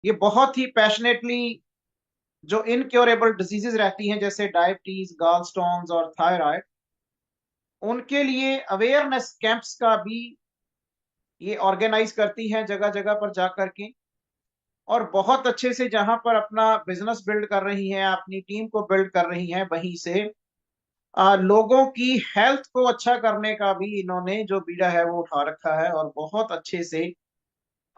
ये बहुत ही पैशनेटली जो इनक्योरेबल डिजीजेस रहती हैं जैसे डायबिटीज, गॉल स्टोन्स और थायराइड, उनके लिए अवेयरनेस कैंप्स का भी ये ऑर्गेनाइज करती हैं जगह जगह पर जा करके। और बहुत अच्छे से जहां पर अपना बिजनेस बिल्ड कर रही हैं, अपनी टीम को बिल्ड कर रही हैं, वहीं से लोगों की हेल्थ को अच्छा करने का भी इन्होंने जो बीड़ा है वो उठा रखा है। और बहुत अच्छे से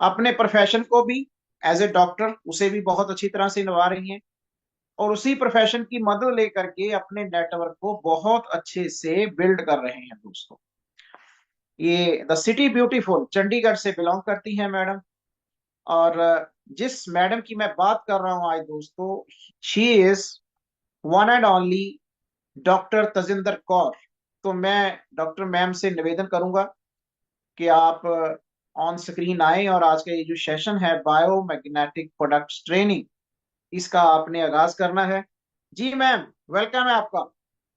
अपने प्रोफेशन को भी एज ए डॉक्टर उसे भी बहुत अच्छी तरह से निभा रही हैं। और उसी प्रोफेशन की मदद लेकर के अपने नेटवर्क को बहुत अच्छे से बिल्ड कर रहे हैं दोस्तों। ये द सिटी ब्यूटीफुल चंडीगढ़ से बिलोंग करती हैं मैडम। और जिस मैडम की मैं बात कर रहा हूं आज दोस्तों, she is one and only doctor Tajinder Kaur. तो मैं डॉक्टर मैम से निवेदन करूंगा कि आप ऑन स्क्रीन आए और आज का ये जो सेशन है बायोमैग्नेटिक प्रोडक्ट्स ट्रेनिंग, इसका आपने आगाज करना है। जी मैम, वेलकम है आपका।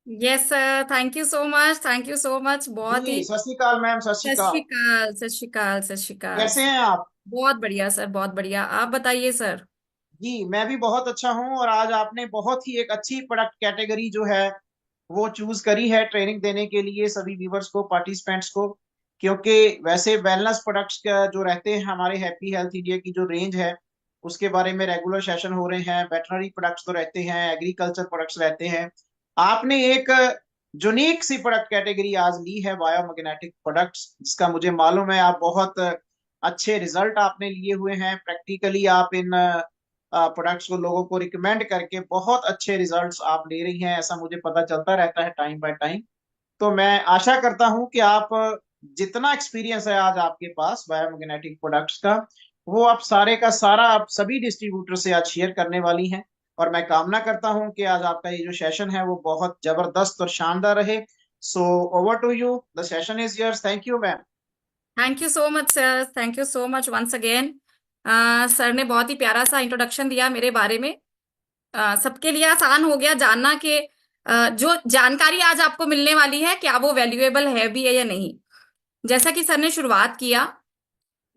Yes sir, thank you so much, thank you so much. बहुत ही जी सत श्री अकाल मैम, सत श्री सत अकाल। श्री अकाल, सत श्री अकाल, सत श्री अकाल। कैसे हैं आप? बहुत बढ़िया सर, बहुत बढ़िया। आप बताइए सर। जी मैं भी बहुत अच्छा हूँ। और आज आपने बहुत ही एक अच्छी प्रोडक्ट कैटेगरी जो है वो चूज करी है ट्रेनिंग देने के लिए सभी व्यूवर्स को, पार्टिसिपेंट्स को। क्योंकि वैसे वेलनेस प्रोडक्ट्स का जो रहते हैं हमारे हैप्पी हेल्थ इंडिया की जो रेंज है उसके बारे में रेगुलर सेशन हो रहे हैं। वेटनरी प्रोडक्ट्स तो रहते हैं, एग्रीकल्चर प्रोडक्ट्स रहते हैं। आपने एक यूनिक सी प्रोडक्ट कैटेगरी आज ली है बायोमैग्नेटिक प्रोडक्ट्स, जिसका मुझे मालूम है आप बहुत अच्छे रिजल्ट आपने लिए हुए हैं। प्रैक्टिकली आप इन प्रोडक्ट्स को लोगों को रिकमेंड करके बहुत अच्छे रिजल्ट्स आप ले रही हैं, ऐसा मुझे पता चलता रहता है टाइम बाय टाइम। तो मैं आशा करता हूं कि आप जितना एक्सपीरियंस है आज आपके पास बायोमैग्नेटिक प्रोडक्ट्स का, वो आप सारे का सारा आप सभी डिस्ट्रीब्यूटर से आज शेयर करने वाली हैं। और मैं कामना करता हूं कि आज आपका ये जो सेशन है वो बहुत जबरदस्त और शानदार रहे। So over to you, the session is yours. Thank you ma'am. Thank you so much sir, thank you so much once again. Sir ने बहुत ही प्यारा सा इंट्रोडक्शन दिया मेरे बारे में। सबके लिए आसान हो गया जानना कि जो जानकारी आज आपको मिलने वाली है क्या वो वैल्यूएबल है भी है या नहीं। जैसा कि सर ने शुरुआत किया,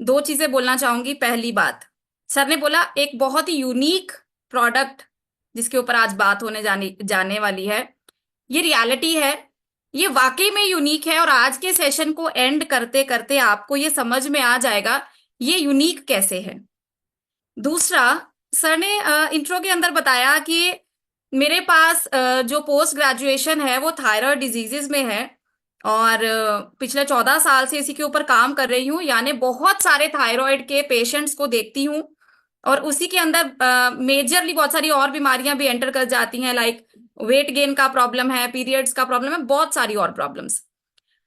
दो चीजें बोलना चाहूंगी। पहली बात, सर ने बोला एक बहुत ही यूनिक प्रोडक्ट जिसके ऊपर आज बात होने जाने जाने वाली है, ये रियलिटी है। ये वाकई में यूनिक है और आज के सेशन को एंड करते करते आपको ये समझ में आ जाएगा ये यूनिक कैसे है। दूसरा, सर ने इंट्रो के अंदर बताया कि मेरे पास जो पोस्ट ग्रेजुएशन है वो थायराइड डिजीजेस में है और पिछले 14 साल से इसी के ऊपर काम कर रही हूँ, यानी बहुत सारे थायराइड के पेशेंट्स को देखती हूँ। और उसी के अंदर मेजरली बहुत सारी और बीमारियां भी एंटर कर जाती हैं, लाइक वेट गेन का प्रॉब्लम है, पीरियड्स का प्रॉब्लम है, बहुत सारी और प्रॉब्लम्स।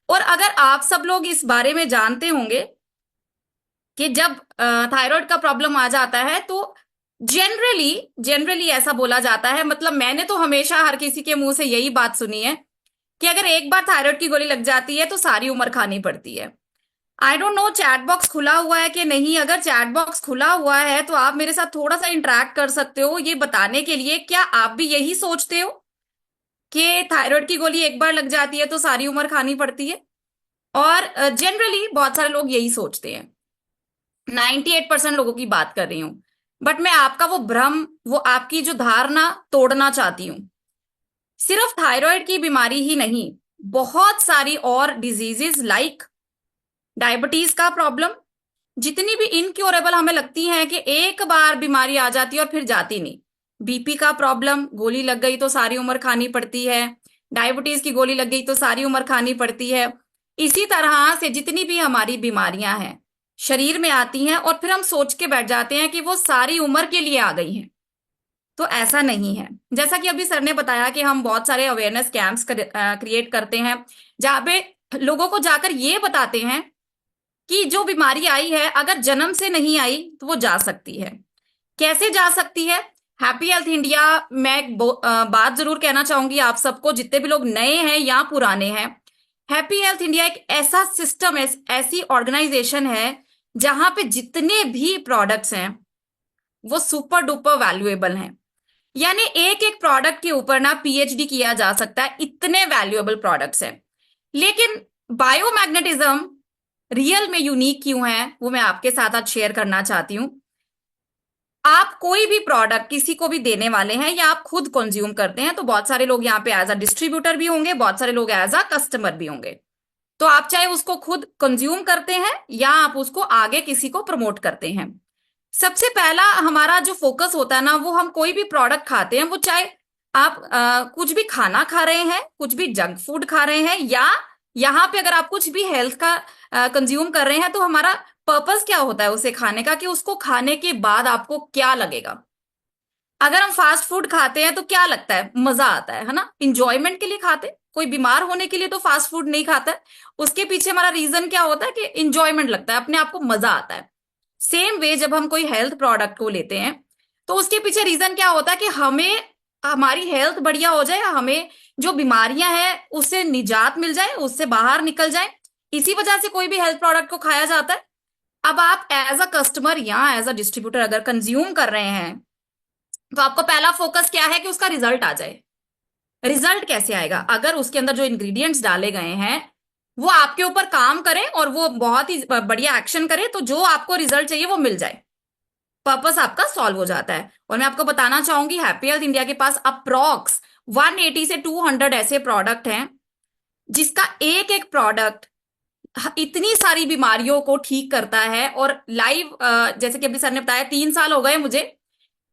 और अगर आप सब लोग इस बारे में जानते होंगे कि जब थायराइड का प्रॉब्लम आ जाता है तो जनरली जनरली ऐसा बोला जाता है, मतलब मैंने तो हमेशा हर किसी के मुंह से यही बात सुनी है कि अगर एक बार थायराइड की गोली लग जाती है तो सारी उम्र खानी पड़ती है। I don't know chat box खुला हुआ है कि नहीं। अगर चैट बॉक्स खुला हुआ है तो आप मेरे साथ थोड़ा सा इंटरेक्ट कर सकते हो ये बताने के लिए, क्या आप भी यही सोचते हो कि थायराइड की गोली एक बार लग जाती है तो सारी उम्र खानी पड़ती है? और जनरली बहुत सारे लोग यही सोचते हैं। 98% लोगों की बात कर रही हूं। बट मैं आपका वो भ्रम, वो आपकी जो धारणा तोड़ना चाहती हूँ। सिर्फ थायराइड की बीमारी ही नहीं, बहुत सारी और डिजीजेस लाइक डायबिटीज का प्रॉब्लम, जितनी भी इनक्योरेबल हमें लगती हैं कि एक बार बीमारी आ जाती है और फिर जाती नहीं। बीपी का प्रॉब्लम, गोली लग गई तो सारी उम्र खानी पड़ती है। डायबिटीज की गोली लग गई तो सारी उम्र खानी पड़ती है। इसी तरह से जितनी भी हमारी बीमारियां हैं शरीर में आती हैं और फिर हम सोच के बैठ जाते हैं कि वो सारी उम्र के लिए आ गई हैं। तो ऐसा नहीं है। जैसा कि अभी सर ने बताया कि हम बहुत सारे अवेयरनेस कैंप्स क्रिएट करते हैं जहां पे लोगों को जाकर ये बताते हैं कि जो बीमारी आई है अगर जन्म से नहीं आई तो वो जा सकती है। कैसे जा सकती है? हैप्पी हेल्थ इंडिया, मैं एक बात जरूर कहना चाहूंगी आप सबको, जितने भी लोग नए हैं या पुराने हैं। हैप्पी हेल्थ इंडिया एक ऐसा सिस्टम, ऐसी ऑर्गेनाइजेशन है जहां पे जितने भी प्रोडक्ट्स हैं वो सुपर डुपर वैल्यूएबल हैं। यानी एक एक प्रोडक्ट के ऊपर ना पीएचडी किया जा सकता है, इतने वैल्यूएबल प्रोडक्ट्स हैं। लेकिन बायोमैग्नेटिज्म रियल में यूनिक क्यों है वो मैं आपके साथ आज शेयर करना चाहती हूँ। आप कोई भी प्रोडक्ट किसी को भी देने वाले हैं या आप खुद कंज्यूम करते हैं, तो बहुत सारे लोग यहाँ पे एज अ डिस्ट्रीब्यूटर भी होंगे, बहुत सारे लोग एज अ कस्टमर भी होंगे। तो आप चाहे उसको खुद कंज्यूम करते हैं या आप उसको आगे किसी को प्रमोट करते हैं। सबसे पहला हमारा जो फोकस होता है ना, वो हम कोई भी प्रोडक्ट खाते हैं, वो चाहे आप कुछ भी खाना खा रहे हैं, कुछ भी जंक फूड खा रहे हैं, या यहाँ पे अगर आप कुछ भी हेल्थ का कंज्यूम कर रहे हैं, तो हमारा पर्पस क्या होता है उसे खाने का, कि उसको खाने के बाद आपको क्या लगेगा। अगर हम फास्ट फूड खाते हैं तो क्या लगता है, मजा आता है ना, इंजॉयमेंट के लिए खाते हैं। कोई बीमार होने के लिए तो फास्ट फूड नहीं खाता है, उसके पीछे हमारा रीजन क्या होता है कि इंजॉयमेंट लगता है, अपने आप को मजा आता है। सेम वे जब हम कोई हेल्थ प्रोडक्ट को लेते हैं तो उसके पीछे रीजन क्या होता है कि हमें हमारी हेल्थ बढ़िया हो जाए, हमें जो बीमारियां हैं उससे निजात मिल जाए, उससे बाहर निकल जाए। इसी वजह से कोई भी हेल्थ प्रोडक्ट को खाया जाता है। अब आप एज अ कस्टमर या एज अ डिस्ट्रीब्यूटर अगर कंज्यूम कर रहे हैं, तो आपको पहला फोकस क्या है कि उसका रिजल्ट आ जाए। रिजल्ट कैसे आएगा, अगर उसके अंदर जो इंग्रेडिएंट्स डाले गए हैं वो आपके ऊपर काम करें और वो बहुत ही बढ़िया एक्शन करे, तो जो आपको रिजल्ट चाहिए वो मिल जाए, पर्पस आपका सॉल्व हो जाता है। और मैं आपको बताना चाहूंगी, हैप्पी हेल्थ इंडिया के पास अप्रॉक्स 180 से 200 ऐसे प्रोडक्ट हैं, जिसका एक एक प्रोडक्ट इतनी सारी बीमारियों को ठीक करता है। और लाइव, जैसे कि अभी सर ने बताया, 3 साल हो गए मुझे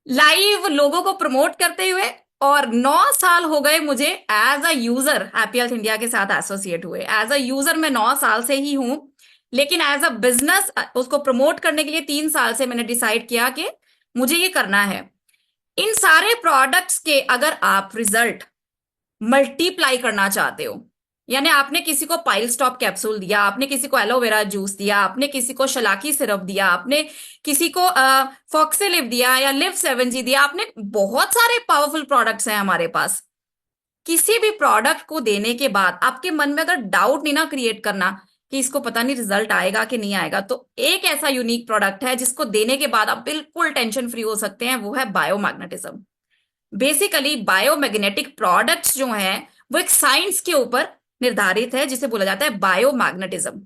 लाइव लोगों को प्रमोट करते हुए, और 9 साल हो गए मुझे as a user Happy Health India के साथ एसोसिएट हुए। एज अ यूजर मैं 9 साल से ही हूं, लेकिन एज अ बिजनेस उसको प्रमोट करने के लिए 3 साल से मैंने डिसाइड किया कि मुझे ये करना है। इन सारे प्रोडक्ट्स के अगर आप रिजल्ट मल्टीप्लाई करना चाहते हो, यानी आपने किसी को पाइल स्टॉप कैप्सूल दिया, आपने किसी को एलोवेरा जूस दिया, आपने किसी को शलाकी सिरप दिया, आपने किसी को फॉक्सीलिव दिया या लिव 7G दिया, आपने बहुत सारे पावरफुल प्रोडक्ट्स हैं हमारे पास। किसी भी प्रोडक्ट को देने के बाद आपके मन में अगर डाउट नहीं ना क्रिएट करना कि इसको पता नहीं रिजल्ट आएगा कि नहीं आएगा, तो एक ऐसा यूनिक प्रोडक्ट है जिसको देने के बाद आप बिल्कुल टेंशन फ्री हो सकते हैं, वो है बायोमैग्नेटिज्म। बेसिकली बायोमैग्नेटिक प्रोडक्ट्स जो हैं वो एक साइंस के ऊपर निर्धारित है, जिसे बोला जाता है बायोमैग्नेटिज्म।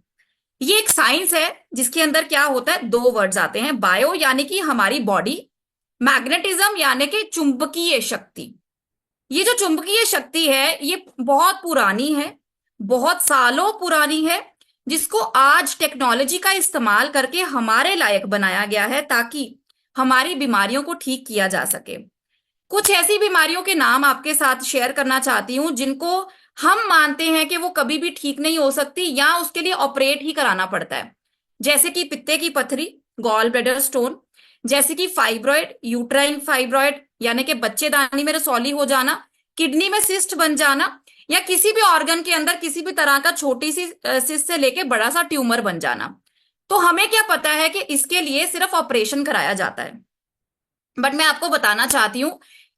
ये एक साइंस है जिसके अंदर क्या होता है, 2 वर्ड्स आते हैं, बायो यानी कि हमारी बॉडी, मैग्नेटिज्म यानी कि चुंबकीय शक्ति। ये जो चुंबकीय शक्ति है ये बहुत पुरानी है, बहुत सालों पुरानी है, जिसको आज टेक्नोलॉजी का इस्तेमाल करके हमारे लायक बनाया गया है, ताकि हमारी बीमारियों को ठीक किया जा सके। कुछ ऐसी बीमारियों के नाम आपके साथ शेयर करना चाहती हूं जिनको हम मानते हैं कि वो कभी भी ठीक नहीं हो सकती, या उसके लिए ऑपरेट ही कराना पड़ता है। जैसे कि पित्ते की पथरी, गॉल ब्लैडर स्टोन, जैसे कि फाइब्रॉइड, यूट्राइन फाइब्रॉइड यानी कि बच्चेदानी में रसौली हो जाना, किडनी में सिस्ट बन जाना, या किसी भी ऑर्गन के अंदर किसी भी तरह का छोटी सी सिस्ट से लेके बड़ा सा ट्यूमर बन जाना। तो हमें क्या पता है कि इसके लिए सिर्फ ऑपरेशन कराया जाता है। बट मैं आपको बताना चाहती हूं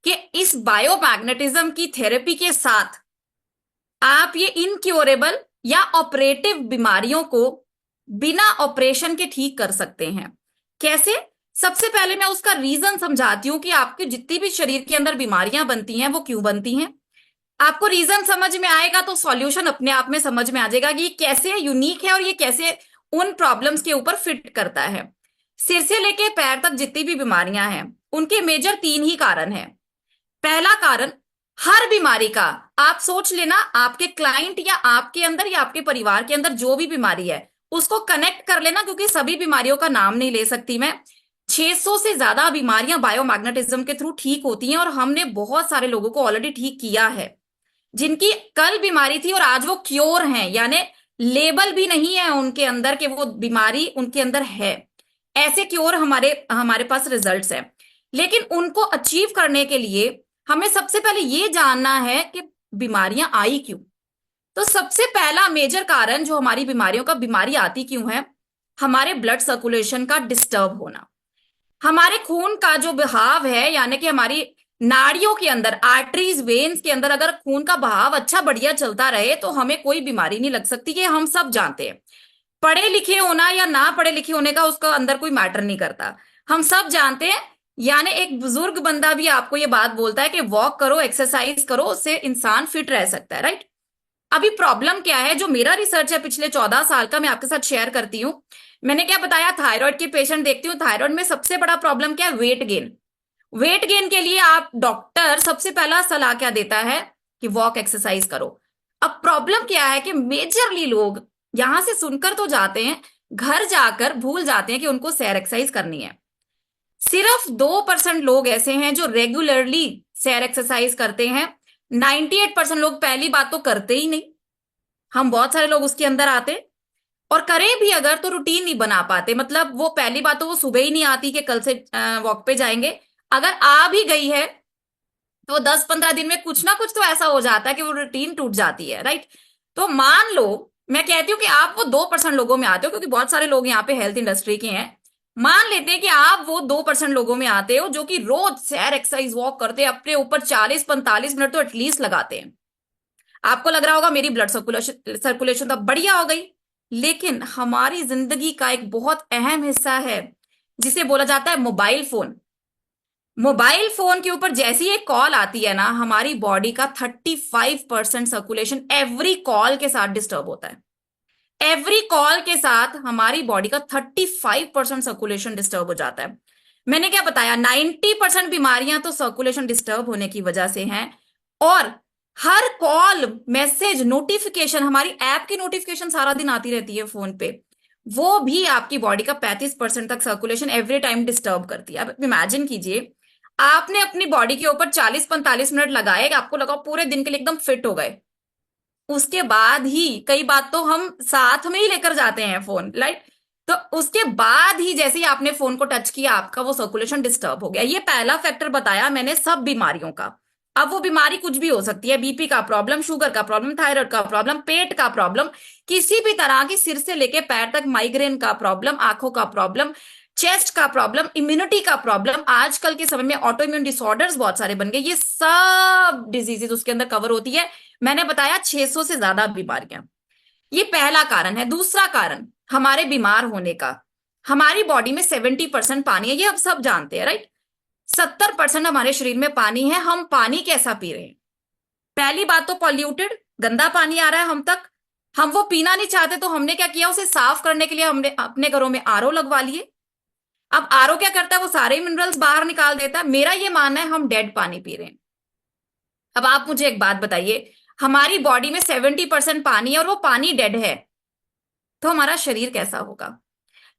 कि इस बायोमैग्नेटिज्म की थेरेपी के साथ आप ये इनक्योरेबल या ऑपरेटिव बीमारियों को बिना ऑपरेशन के ठीक कर सकते हैं। कैसे? सबसे पहले मैं उसका रीजन समझाती हूं कि आपके जितनी भी शरीर के अंदर बीमारियां बनती हैं वो क्यों बनती हैं। आपको रीजन समझ में आएगा तो सॉल्यूशन अपने आप में समझ में आ जाएगा कि ये कैसे यूनिक है और ये कैसे उन प्रॉब्लम्स के ऊपर फिट करता है। सिर से लेके पैर तक जितनी भी बीमारियां हैं उनके मेजर 3 ही कारण हैं। पहला कारण, हर बीमारी का आप सोच लेना, आपके क्लाइंट या आपके अंदर या आपके परिवार के अंदर जो भी बीमारी है उसको कनेक्ट कर लेना, क्योंकि सभी बीमारियों का नाम नहीं ले सकती मैं। 600 से ज्यादा बीमारियां बायोमैग्नेटिज्म के थ्रू ठीक होती हैं, और हमने बहुत सारे लोगों को ऑलरेडी ठीक किया है जिनकी कल बीमारी थी और आज वो क्योर हैं, यानी लेबल भी नहीं है उनके अंदर कि वो बीमारी उनके अंदर है। ऐसे क्योर हमारे हमारे पास रिजल्ट्स हैं। लेकिन उनको अचीव करने के लिए हमें सबसे पहले ये जानना है कि बीमारियां आई क्यों। तो सबसे पहला मेजर कारण जो हमारी बीमारियों का बीमारी आती क्यों है, हमारे ब्लड सर्कुलेशन का डिस्टर्ब होना। हमारे खून का जो बहाव है, यानी कि हमारी नाड़ियों के अंदर, आर्टरीज, वेन्स के अंदर अगर खून का बहाव अच्छा बढ़िया चलता रहे तो हमें कोई बीमारी नहीं लग सकती। ये हम सब जानते हैं। पढ़े लिखे होना या ना पढ़े लिखे होने का उसका अंदर कोई मैटर नहीं करता, हम सब जानते हैं। यानी एक बुजुर्ग बंदा भी आपको ये बात बोलता है कि वॉक करो, एक्सरसाइज करो, उससे इंसान फिट रह सकता है, राइट। अभी प्रॉब्लम क्या है, जो मेरा रिसर्च है पिछले 14 साल का, मैं आपके साथ शेयर करती हूँ। मैंने क्या बताया, थायराइड के पेशेंट देखती हूँ, थायराइड में सबसे बड़ा प्रॉब्लम क्या है, वेट गेन। वेट गेन के लिए आप डॉक्टर सबसे पहला सलाह क्या देता है कि वॉक एक्सरसाइज करो। अब प्रॉब्लम क्या है कि मेजरली लोग यहां से सुनकर तो जाते हैं, घर जाकर भूल जाते हैं कि उनको सैर एक्सरसाइज करनी है। सिर्फ 2% लोग ऐसे हैं जो रेगुलरली सैर एक्सरसाइज करते हैं। 98% लोग पहली बात तो करते ही नहीं। हम बहुत सारे लोग उसके अंदर आते और करें भी अगर तो रूटीन नहीं बना पाते। मतलब वो पहली बात तो वो सुबह ही नहीं आती कि कल से वॉक पे जाएंगे। अगर आ भी गई है तो 10-15 दिन में कुछ ना कुछ तो ऐसा हो जाता है कि वो रूटीन टूट जाती है, राइट। तो मान लो मैं कहती हूँ कि आप वो 2% लोगों में आते हो, क्योंकि बहुत सारे लोग यहाँ पे हेल्थ इंडस्ट्री के हैं। मान लेते हैं कि आप वो 2% लोगों में आते हो जो कि रोज सैर एक्सरसाइज वॉक करते हैं, अपने ऊपर 40-45 मिनट तो एटलीस्ट लगाते हैं। आपको लग रहा होगा मेरी ब्लड सर्कुलेशन सर्कुलेशन तो बढ़िया हो गई। लेकिन हमारी जिंदगी का एक बहुत अहम हिस्सा है जिसे बोला जाता है मोबाइल फोन। मोबाइल फोन के ऊपर जैसी एक कॉल आती है ना, हमारी बॉडी का 35% सर्कुलेशन एवरी कॉल के साथ डिस्टर्ब होता है। एवरी कॉल के साथ हमारी बॉडी का 35% सर्कुलेशन डिस्टर्ब हो जाता है। मैंने क्या बताया, 90% बीमारियां तो सर्कुलेशन डिस्टर्ब होने की वजह से हैं। और हर कॉल, मैसेज, नोटिफिकेशन, हमारी ऐप की नोटिफिकेशन सारा दिन आती रहती है फोन पे, वो भी आपकी बॉडी का 35% तक सर्कुलेशन एवरी टाइम डिस्टर्ब करती है। अब इमेजिन कीजिए, आपने अपनी बॉडी के ऊपर 40-45 मिनट लगाए, आपको लगा पूरे दिन के लिए एकदम फिट हो गए। उसके बाद ही कई बात तो हम साथ में ही लेकर जाते हैं फोन, राइट। तो उसके बाद ही जैसे ही आपने फोन को टच किया आपका वो सर्कुलेशन डिस्टर्ब हो गया। ये पहला फैक्टर बताया मैंने सब बीमारियों का। अब वो बीमारी कुछ भी हो सकती है, बीपी का प्रॉब्लम, शुगर का प्रॉब्लम, थायराइड का प्रॉब्लम, पेट का प्रॉब्लम, किसी भी तरह की, सिर से लेके पैर तक, माइग्रेन का प्रॉब्लम, आंखों का प्रॉब्लम, चेस्ट का प्रॉब्लम, इम्यूनिटी का प्रॉब्लम। आजकल के समय में ऑटो इम्यून डिसऑर्डर्स बहुत सारे बन गए। ये सब डिजीजेस उसके अंदर कवर होती है। मैंने बताया 600 से ज्यादा बीमारियां। ये पहला कारण है। दूसरा कारण हमारे बीमार होने का, हमारी बॉडी में 70% पानी है, ये अब सब जानते हैं, राइट। 70% हमारे शरीर में पानी है। हम पानी कैसा पी रहे हैं? पहली बात तो पॉल्यूटेड, गंदा पानी आ रहा है हम तक। हम वो पीना नहीं चाहते तो हमने क्या किया, उसे साफ करने के लिए हमने अपने घरों में आरओ लगवा लिए। अब आरओ क्या करता है, वो सारे मिनरल्स बाहर निकाल देता है। मेरा ये मानना है हम डेड पानी पी रहे हैं। अब आप मुझे एक बात बताइए, हमारी बॉडी में 70% पानी है और वो पानी डेड है, तो हमारा शरीर कैसा होगा?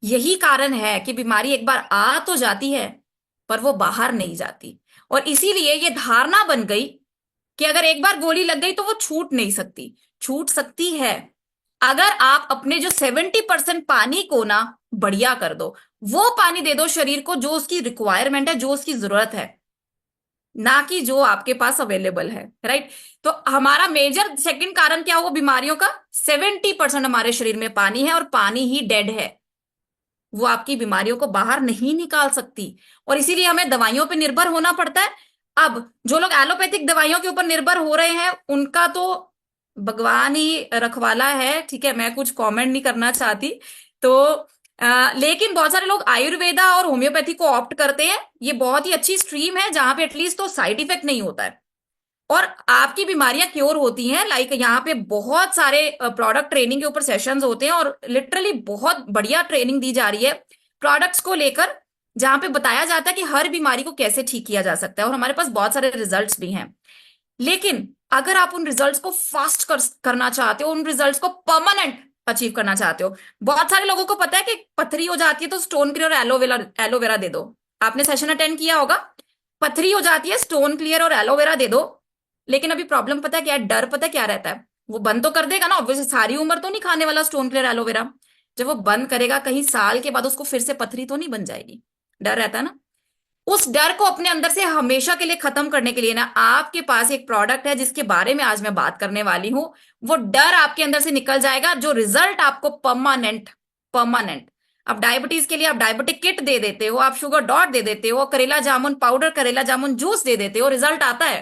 यही कारण है कि बीमारी एक बार आ तो जाती है पर वो बाहर नहीं जाती। और इसीलिए ये धारणा बन गई कि अगर एक बार गोली लग गई तो वो छूट नहीं सकती। छूट सकती है अगर आप अपने जो 70% पानी को ना बढ़िया कर दो, वो पानी दे दो शरीर को जो उसकी रिक्वायरमेंट है, जो उसकी जरूरत है, ना कि जो आपके पास अवेलेबल है, राइट। तो हमारा मेजर सेकंड कारण क्या हुआ बीमारियों का? 70% हमारे शरीर में पानी है और पानी ही डेड है, वो आपकी बीमारियों को बाहर नहीं निकाल सकती। और इसीलिए हमें दवाइयों पर निर्भर होना पड़ता है। अब जो लोग एलोपैथिक दवाइयों के ऊपर निर्भर हो रहे हैं उनका तो भगवान ही रखवाला है, ठीक है, मैं कुछ कमेंट नहीं करना चाहती। तो लेकिन बहुत सारे लोग आयुर्वेदा और होम्योपैथी को ऑप्ट करते हैं। ये बहुत ही अच्छी स्ट्रीम है जहां पे एटलीस्ट तो साइड इफेक्ट नहीं होता है और आपकी बीमारियां क्योर होती हैं। लाइक यहाँ पे बहुत सारे प्रोडक्ट ट्रेनिंग के ऊपर सेशंस होते हैं और लिटरली बहुत बढ़िया ट्रेनिंग दी जा रही है प्रोडक्ट्स को लेकर, जहां पे बताया जाता है कि हर बीमारी को कैसे ठीक किया जा सकता है। और हमारे पास बहुत सारे रिजल्ट्स भी हैं। लेकिन अगर आप उन रिजल्ट्स को फास्ट करना चाहते हो, उन रिजल्ट्स को परमानेंट अचीव करना चाहते हो, बहुत सारे लोगों को पता है कि पथरी हो जाती है तो स्टोन क्लियर और एलोवेरा एलोवेरा दे दो। आपने सेशन अटेंड किया होगा, पथरी हो जाती है स्टोन क्लियर और एलोवेरा दे दो। लेकिन अभी प्रॉब्लम पता है क्या है, डर पता है क्या रहता है, वो बंद तो कर देगा ना, ऑब्वियसली सारी उम्र तो नहीं खाने वाला स्टोन क्लियर एलोवेरा। जब वो बंद करेगा कहीं साल के बाद उसको फिर से पथरी तो नहीं बन जाएगी, डर रहता है ना। उस डर को अपने अंदर से हमेशा के लिए खत्म करने के लिए ना आपके पास एक प्रोडक्ट है जिसके बारे में आज मैं बात करने वाली हूं। वो डर आपके अंदर से निकल जाएगा, जो रिजल्ट आपको परमानेंट परमानेंट। अब डायबिटीज के लिए आप डायबिटिक किट दे देते हो, आप शुगर डॉट दे देते हो, करेला जामुन पाउडर, करेला जामुन जूस दे देते हो, रिजल्ट आता है।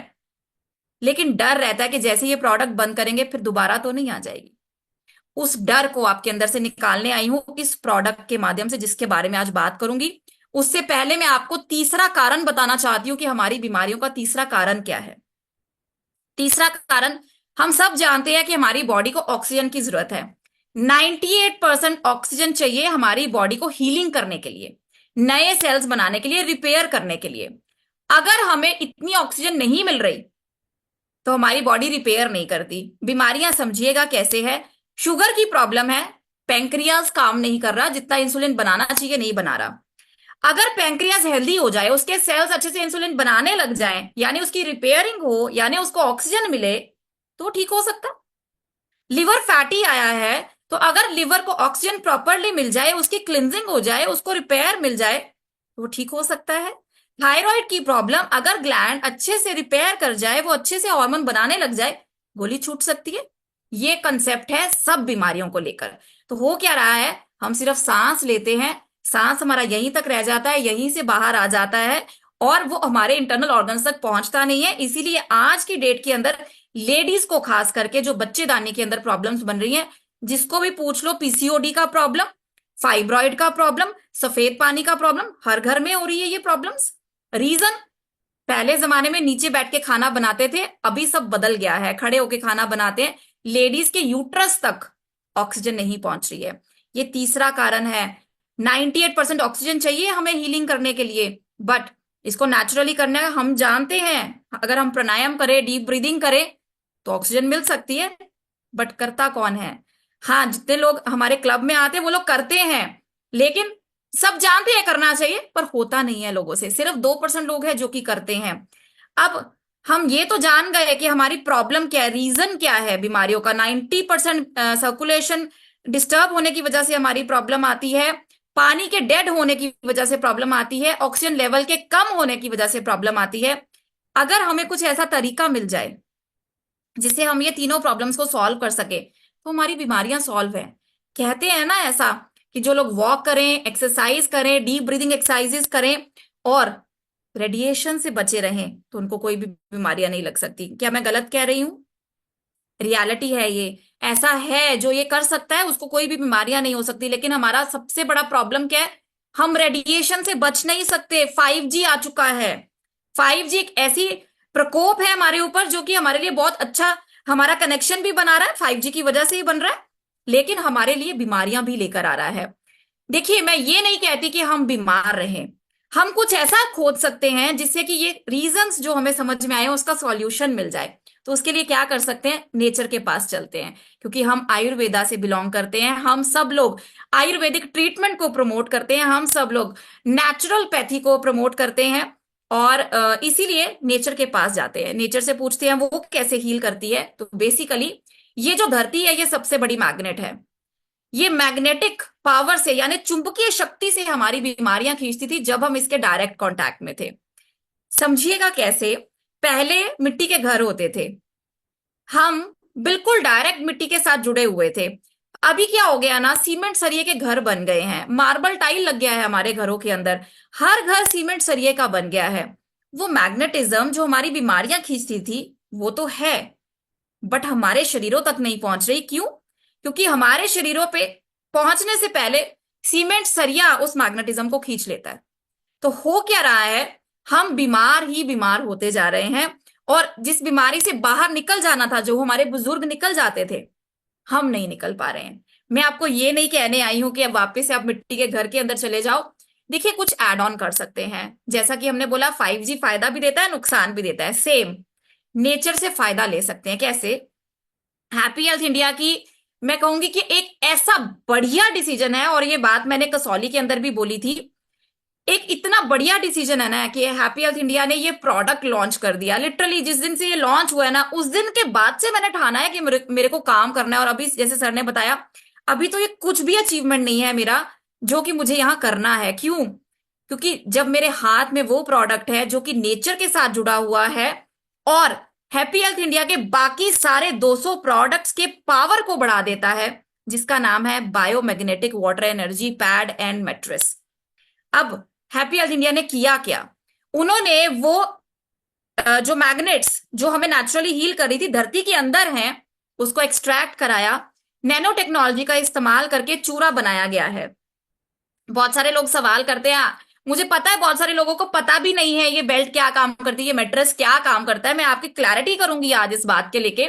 लेकिन डर रहता है कि जैसे ये प्रोडक्ट बंद करेंगे फिर दोबारा तो नहीं आ जाएगी। उस डर को आपके अंदर से निकालने आई हूं इस प्रोडक्ट के माध्यम से, जिसके बारे में आज बात करूंगी। उससे पहले मैं आपको तीसरा कारण बताना चाहती हूं कि हमारी बीमारियों का तीसरा कारण क्या है। तीसरा कारण, हम सब जानते हैं कि हमारी बॉडी को ऑक्सीजन की जरूरत है। 98% ऑक्सीजन चाहिए हमारी बॉडी को हीलिंग करने के लिए, नए सेल्स बनाने के लिए, रिपेयर करने के लिए। अगर हमें इतनी ऑक्सीजन नहीं मिल रही तो हमारी बॉडी रिपेयर नहीं करती। बीमारियां समझिएगा कैसे है। शुगर की प्रॉब्लम है, पेंक्रियाज काम नहीं कर रहा, जितना इंसुलिन बनाना चाहिए नहीं बना रहा। अगर पेंक्रियाज हेल्दी हो जाए, उसके सेल्स अच्छे से इंसुलिन बनाने लग जाएं, यानी उसकी रिपेयरिंग हो, यानी उसको ऑक्सीजन मिले, तो ठीक हो सकता। लिवर फैटी आया है, तो अगर लिवर को ऑक्सीजन प्रॉपरली मिल जाए, उसकी क्लिनजिंग हो जाए, उसको रिपेयर मिल जाए, तो ठीक हो सकता है। थायराइड की प्रॉब्लम, अगर ग्लैंड अच्छे से रिपेयर कर जाए, वो अच्छे से हार्मोन बनाने लग जाए, गोली छूट सकती है। ये कंसेप्ट है सब बीमारियों को लेकर। तो हो क्या रहा है, हम सिर्फ सांस लेते हैं, सांस हमारा यहीं तक रह जाता है, यहीं से बाहर आ जाता है, और वो हमारे इंटरनल ऑर्गन्स तक पहुंचता नहीं है। इसीलिए आज की डेट के अंदर लेडीज को खास करके जो बच्चेदानी के अंदर प्रॉब्लम्स बन रही हैं, जिसको भी पूछ लो, पीसीओडी का प्रॉब्लम, फाइब्रॉइड का प्रॉब्लम, सफेद पानी का प्रॉब्लम, हर घर में हो रही है ये प्रॉब्लम्स। रीजन, पहले जमाने में नीचे बैठ के खाना बनाते थे, अभी सब बदल गया है, खड़े होके खाना बनाते हैं। लेडीज के यूट्रस तक ऑक्सीजन नहीं पहुंच रही है, ये तीसरा कारण है। 98% ऑक्सीजन चाहिए हमें हीलिंग करने के लिए, बट इसको नेचुरली करना है। हम जानते हैं अगर हम प्राणायाम करें, डीप ब्रीदिंग करें, तो ऑक्सीजन मिल सकती है, बट करता कौन है? हाँ, जितने लोग हमारे क्लब में आते हैं वो लोग करते हैं, लेकिन सब जानते हैं करना चाहिए, पर होता नहीं है लोगों से। सिर्फ 2% लोग हैं जो कि करते हैं। अब हम ये तो जान गए कि हमारी प्रॉब्लम क्या है, रीजन क्या है बीमारियों का। 90% सर्कुलेशन डिस्टर्ब होने की वजह से हमारी प्रॉब्लम आती है, पानी के डेड होने की वजह से प्रॉब्लम आती है, ऑक्सीजन लेवल के कम होने की वजह से प्रॉब्लम आती है। अगर हमें कुछ ऐसा तरीका मिल जाए जिससे हम ये तीनों प्रॉब्लम्स को सॉल्व कर सके, तो हमारी बीमारियां सॉल्व है। कहते हैं ना ऐसा कि जो लोग वॉक करें, एक्सरसाइज करें, डीप ब्रीदिंग एक्सरसाइजेस करें और रेडिएशन से बचे रहें, तो उनको कोई भी बीमारियां नहीं लग सकती। क्या मैं गलत कह रही हूं? रियलिटी है ये, ऐसा है। जो ये कर सकता है उसको कोई भी बीमारियां नहीं हो सकती। लेकिन हमारा सबसे बड़ा प्रॉब्लम क्या है, हम रेडिएशन से बच नहीं सकते। 5G आ चुका है। 5G एक ऐसी प्रकोप है हमारे ऊपर जो कि हमारे लिए बहुत अच्छा, हमारा कनेक्शन भी बना रहा है, 5G की वजह से ही बन रहा है, लेकिन हमारे लिए बीमारियां भी लेकर आ रहा है। देखिए, मैं ये नहीं कहती कि हम बीमार रहें, हम कुछ ऐसा खोज सकते हैं जिससे कि ये रीजंस जो हमें समझ में आए उसका सॉल्यूशन मिल जाए। तो उसके लिए क्या कर सकते हैं, नेचर के पास चलते हैं। क्योंकि हम आयुर्वेदा से बिलोंग करते हैं, हम सब लोग आयुर्वेदिक ट्रीटमेंट को प्रमोट करते हैं, हम सब लोग नेचुरलपैथी को प्रमोट करते हैं, और इसीलिए नेचर के पास जाते हैं, नेचर से पूछते हैं वो कैसे हील करती है। तो बेसिकली ये जो धरती है ये सबसे बड़ी मैग्नेट है। ये मैग्नेटिक पावर से, यानी चुंबकीय शक्ति से हमारी बीमारियां खींचती थी जब हम इसके डायरेक्ट कांटेक्ट में थे। समझिएगा कैसे। पहले मिट्टी के घर होते थे, हम बिल्कुल डायरेक्ट मिट्टी के साथ जुड़े हुए थे। अभी क्या हो गया ना, सीमेंट सरिये के घर बन गए हैं, मार्बल टाइल लग गया है हमारे घरों के अंदर, हर घर सीमेंट सरिये का बन गया है। वो मैग्नेटिज्म जो हमारी बीमारियां खींचती थी वो तो है, बट हमारे शरीरों तक नहीं पहुंच रही। क्यों? क्योंकि हमारे शरीरों पे पहुंचने से पहले सीमेंट सरिया उस मैग्नेटिज्म को खींच लेता है। तो हो क्या रहा है, हम बीमार ही बीमार होते जा रहे हैं, और जिस बीमारी से बाहर निकल जाना था, जो हमारे बुजुर्ग निकल जाते थे, हम नहीं निकल पा रहे हैं। मैं आपको ये नहीं कहने आई हूं कि अब वापस से आप मिट्टी के घर के अंदर चले जाओ। देखिए, कुछ एड ऑन कर सकते हैं। जैसा कि हमने बोला, 5G फायदा भी देता है, नुकसान भी देता है। सेम नेचर से फायदा ले सकते हैं। कैसे? हैप्पी हेल्थ इंडिया की मैं कहूंगी कि एक ऐसा बढ़िया डिसीजन है, और ये बात मैंने कसौली के अंदर भी बोली थी, एक इतना बढ़िया डिसीजन है ना कि हैप्पी हेल्थ इंडिया ने ये प्रोडक्ट लॉन्च कर दिया। लिटरली जिस दिन से ये लॉन्च हुआ है ना, उस दिन के बाद से मैंने ठाना है कि मेरे को काम करना है। और अभी जैसे सर ने बताया, अभी तो ये कुछ भी अचीवमेंट नहीं है मेरा जो कि मुझे यहाँ करना है। क्यों? क्योंकि जब मेरे हाथ में वो प्रोडक्ट है जो कि नेचर के साथ जुड़ा हुआ है, और हैप्पी हेल्थ इंडिया के बाकी सारे 200 प्रोडक्ट्स के पावर को बढ़ा देता है, जिसका नाम है biomagnetic water energy pad and mattress. अब हैप्पी हेल्थ इंडिया ने किया क्या, उन्होंने वो जो मैग्नेट्स जो हमें नेचुरली हील कर रही थी, धरती के अंदर हैं, उसको एक्सट्रैक्ट कराया, नैनो टेक्नोलॉजी का इस्तेमाल करके चूरा बनाया गया है। बहुत सारे लोग सवाल करते हैं, मुझे पता है बहुत सारे लोगों को पता भी नहीं है ये बेल्ट क्या काम करती है, ये मैट्रेस क्या काम करता है। मैं आपकी क्लैरिटी करूंगी आज इस बात के लेके।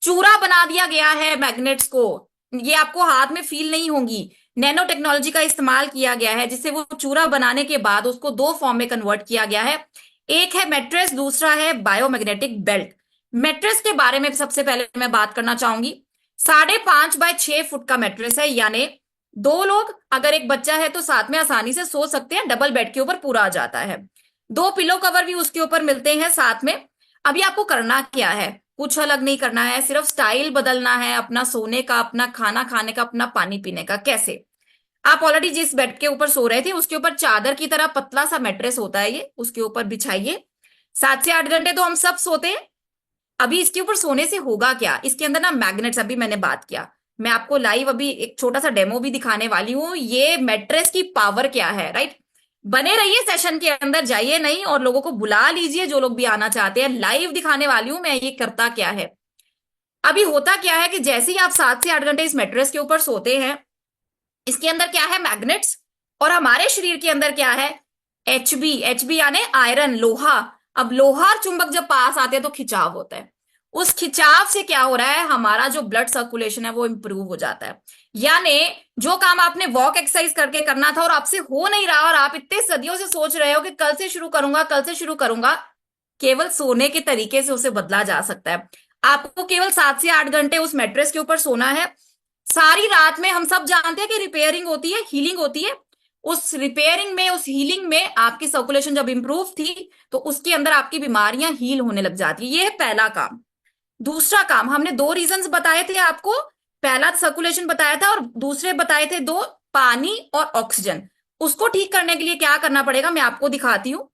चूरा बना दिया गया है मैग्नेट्स को, ये आपको हाथ में फील नहीं होंगी। नैनो टेक्नोलॉजी का इस्तेमाल किया गया है, जिससे वो चूरा बनाने के बाद उसको 2 फॉर्म में कन्वर्ट किया गया है। एक है मैट्रेस, दूसरा है बायोमैग्नेटिक बेल्ट। मैट्रेस के बारे में सबसे पहले मैं बात करना चाहूंगी। 5.5 बाय 6 फुट का मैट्रेस है, यानी दो लोग, अगर एक बच्चा है तो साथ में आसानी से सो सकते हैं, डबल बेड के ऊपर पूरा आ जाता है। दो पिलो कवर भी उसके ऊपर मिलते हैं साथ में। अभी आपको करना क्या है, कुछ अलग नहीं करना है, सिर्फ स्टाइल बदलना है अपना सोने का, अपना खाना खाने का, अपना पानी पीने का। कैसे? आप ऑलरेडी जिस बेड के ऊपर सो रहे थे उसके ऊपर चादर की तरह पतला सा मैट्रेस होता है, ये उसके ऊपर बिछाइए। 7 से 8 घंटे तो हम सब सोते हैं। अभी इसके ऊपर सोने से होगा क्या, इसके अंदर ना मैग्नेट्स, अभी मैंने बात किया, मैं आपको लाइव अभी एक छोटा सा डेमो भी दिखाने वाली हूँ, ये मैट्रेस की पावर क्या है, राइट। बने रहिए सेशन के अंदर, जाइए नहीं, और लोगों को बुला लीजिए जो लोग भी आना चाहते हैं, लाइव दिखाने वाली हूं मैं ये करता क्या है। अभी होता क्या है कि जैसे ही आप 7 से 8 घंटे इस मैट्रेस के ऊपर सोते हैं, इसके अंदर क्या है, मैग्नेट्स। और हमारे शरीर के अंदर क्या है, एचबी। एचबी यानी आयरन, लोहा। अब लोहा और चुंबक जब पास आते हैं तो खिंचाव होता है। उस खिंचाव से क्या हो रहा है, हमारा जो ब्लड सर्कुलेशन है वो इंप्रूव हो जाता है। यानी जो काम आपने वॉक एक्सरसाइज करके करना था और आपसे हो नहीं रहा, और आप इतने सदियों से सोच रहे हो कि कल से शुरू करूंगा, कल से शुरू करूंगा, केवल सोने के तरीके से उसे बदला जा सकता है। आपको केवल 7 से 8 घंटे उस मैट्रेस के ऊपर सोना है। सारी रात में हम सब जानते हैं कि रिपेयरिंग होती है, हीलिंग होती है। उस रिपेयरिंग में, उस हीलिंग में आपकी सर्कुलेशन जब इंप्रूव थी तो उसके अंदर आपकी बीमारियां हील होने लग जाती है। ये है पहला काम। दूसरा काम, हमने दो रीजंस बताए थे आपको। पहला सर्कुलेशन बताया था और दूसरे बताए थे दो, पानी और ऑक्सीजन। उसको ठीक करने के लिए क्या करना पड़ेगा मैं आपको दिखाती हूँ।